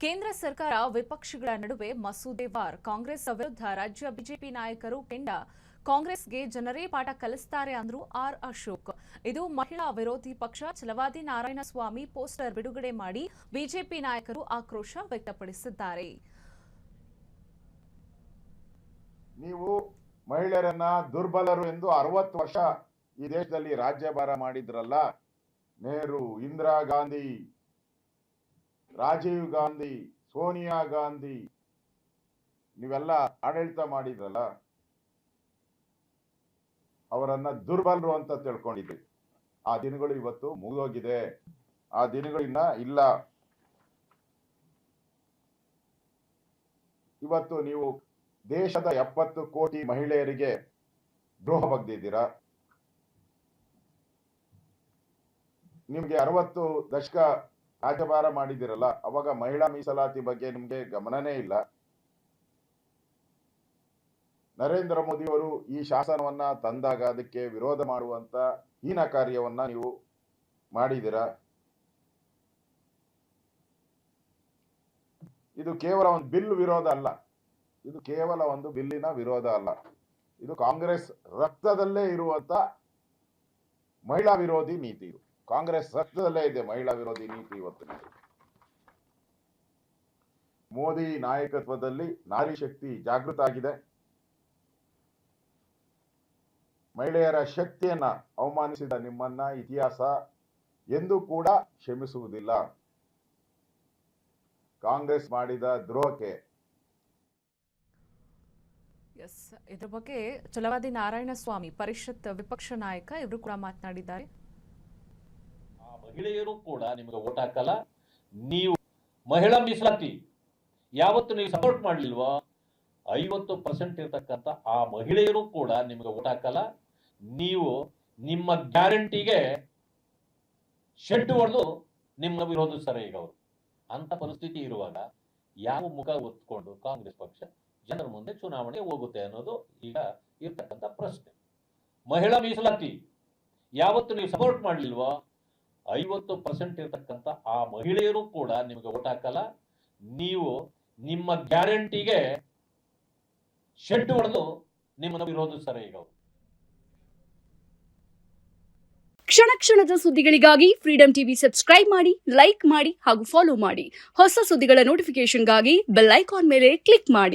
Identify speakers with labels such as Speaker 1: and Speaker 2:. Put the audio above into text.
Speaker 1: ಕೇಂದ್ರ ಸರ್ಕಾರ ವಿಪಕ್ಷಗಳ ನಡುವೆ ಮಸೂದೆ ವಾರ್ ಕಾಂಗ್ರೆಸ್ ವಿರುದ್ಧ ರಾಜ್ಯ ಬಿಜೆಪಿ ನಾಯಕರು ಕೆಂಡ ಕಾಂಗ್ರೆಸ್ಗೆ ಜನರೇ ಪಾಠ ಕಲಿಸುತ್ತಾರೆ ಅಂದ್ರು ಆರ್ ಅಶೋಕ್. ಇದು ಮಹಿಳಾ ವಿರೋಧಿ ಪಕ್ಷ ಛಲವಾದಿ ನಾರಾಯಣಸ್ವಾಮಿ ಪೋಸ್ಟರ್ ಬಿಡುಗಡೆ ಮಾಡಿ ಬಿಜೆಪಿ ನಾಯಕರು ಆಕ್ರೋಶ ವ್ಯಕ್ತಪಡಿಸಿದ್ದಾರೆ.
Speaker 2: ನೀವು ಮಹಿಳೆಯರನ್ನ ದುರ್ಬಲರು ಎಂದು 60 ವರ್ಷ ಈ ದೇಶದಲ್ಲಿ ರಾಜ್ಯಭಾರ ಮಾಡಿದ್ರಲ್ಲ. ನೆಹರು, ಇಂದಿರಾ ಗಾಂಧಿ, ರಾಜೀವ್ ಗಾಂಧಿ, ಸೋನಿಯಾ ಗಾಂಧಿ, ನೀವೆಲ್ಲ ಆಡಳಿತ ಮಾಡಿದ್ರಲ್ಲ, ಅವರನ್ನ ದುರ್ಬಲರು ಅಂತ ತಿಳ್ಕೊಂಡಿದ್ರಿ. ಆ ದಿನಗಳು ಇವತ್ತು ಮುಗಿದೋಗಿದೆ. ಆ ದಿನಗಳಿನ್ನ ಇಲ್ಲ. ಇವತ್ತು ನೀವು ದೇಶದ 70 ಕೋಟಿ ಮಹಿಳೆಯರಿಗೆ ದ್ರೋಹ ಬಗ್ದಿದ್ದೀರಾ. ನಿಮ್ಗೆ 60 ದಶಕ ರಾಜ್ಯಭಾರ ಮಾಡಿದಿರಲ್ಲ, ಅವಾಗ ಮಹಿಳಾ ಮೀಸಲಾತಿ ಬಗ್ಗೆ ನಿಮ್ಗೆ ಗಮನನೇ ಇಲ್ಲ. ನರೇಂದ್ರ ಮೋದಿ ಅವರು ಈ ಶಾಸನವನ್ನ ತಂದಾಗ ಅದಕ್ಕೆ ವಿರೋಧ ಮಾಡುವಂತ ಹೀನ ಕಾರ್ಯವನ್ನ ನೀವು ಮಾಡಿದಿರಾ. ಇದು ಕೇವಲ ಒಂದು ಬಿಲ್ ವಿರೋಧ ಅಲ್ಲ, ಇದು ಕೇವಲ ಒಂದು ಬಿಲ್ಲಿನ ವಿರೋಧ ಅಲ್ಲ, ಇದು ಕಾಂಗ್ರೆಸ್ ರಕ್ತದಲ್ಲೇ ಇರುವಂತ ಮಹಿಳಾ ವಿರೋಧಿ ನೀತಿ. ಇದು ಕಾಂಗ್ರೆಸ್ ರಕ್ತದಲ್ಲೇ ಇದೆ ಮಹಿಳಾ ವಿರೋಧಿ ನೀತಿ. ಇವತ್ತು ಮೋದಿ ನಾಯಕತ್ವದಲ್ಲಿ ನಾರಿ ಶಕ್ತಿ ಜಾಗೃತ ಆಗಿದೆ. ಮಹಿಳೆಯರ ಶಕ್ತಿಯನ್ನ ಅವಮಾನಿಸಿದ ನಿಮ್ಮನ್ನ ಇತಿಹಾಸ ಎಂದೂ ಕೂಡ ಕ್ಷಮಿಸುವುದಿಲ್ಲ. ಕಾಂಗ್ರೆಸ್ ಮಾಡಿದ ದ್ರೋಹಕ್ಕೆ
Speaker 1: ಇದರ ಬಗ್ಗೆ ಛಲವಾದಿ ನಾರಾಯಣಸ್ವಾಮಿ ಪರಿಷತ್ ವಿಪಕ್ಷ ನಾಯಕ ಇವರು ಕೂಡ ಮಾತನಾಡಿದ್ದಾರೆ.
Speaker 3: ಮಹಿಳೆಯರು ಕೂಡ ನಿಮಗೆ ಓಟ್ ಹಾಕಲ್ಲ. ನೀವು ಮಹಿಳಾ ಮೀಸಲಾತಿ ಯಾವತ್ತು ನೀವು ಸಪೋರ್ಟ್ ಮಾಡಲಿಲ್ವಾ? 50% ಇರತಕ್ಕಂತ ಆ ಮಹಿಳೆಯರು ಕೂಡ ನಿಮಗೆ ಓಟ್ ಹಾಕಲ್ಲ. ನೀವು ನಿಮ್ಮ ಗ್ಯಾರಂಟಿಗೆ ಶೆಡ್ ಹೊಡೆದು ನಿಮ್ಮ ವಿರೋಧಿಸ್ತಾರೆ ಈಗ ಅವರು. ಅಂತ ಪರಿಸ್ಥಿತಿ ಇರುವಾಗ ಯಾವ ಮುಖ ಹೊತ್ಕೊಂಡು ಕಾಂಗ್ರೆಸ್ ಪಕ್ಷ ಜನರ ಮುಂದೆ ಚುನಾವಣೆ ಹೋಗುತ್ತೆ ಅನ್ನೋದು ಈಗ ಇರ್ತಕ್ಕಂಥ ಪ್ರಶ್ನೆ. ಮಹಿಳಾ ಮೀಸಲಾತಿ ಯಾವತ್ತು ನೀವು ಸಪೋರ್ಟ್ ಮಾಡಲಿಲ್ವಾ? 50% ಇರತಕ್ಕಂತ ಆ ಮಹಿಳೆಯರು ಕೂಡ ನಿಮಗೆ ಓಟ್ ಹಾಕಲ್ಲ. ನೀವು ನಿಮ್ಮ ಗ್ಯಾರಂಟಿಗೆ ಶೆಡ್ ಹೊಡೆದು ನಿಮ್ಮನ್ನು ವಿರೋಧಿಸ್ತಾರೆ ಈಗ ಅವರು.
Speaker 4: ಕ್ಷಣ ಕ್ಷಣದ ಸುದ್ದಿಗಳಿಗಾಗಿ ಫ್ರೀಡಂ ಟಿವಿ ಸಬ್ಸ್ಕ್ರೈಬ್ ಮಾಡಿ, ಲೈಕ್ ಮಾಡಿ ಹಾಗೂ ಫಾಲೋ ಮಾಡಿ. ಹೊಸ ಸುದ್ದಿಗಳ ನೋಟಿಫಿಕೇಶನ್ಗಾಗಿ ಬೆಲ್ ಐಕಾನ್ ಮೇಲೆ ಕ್ಲಿಕ್ ಮಾಡಿ.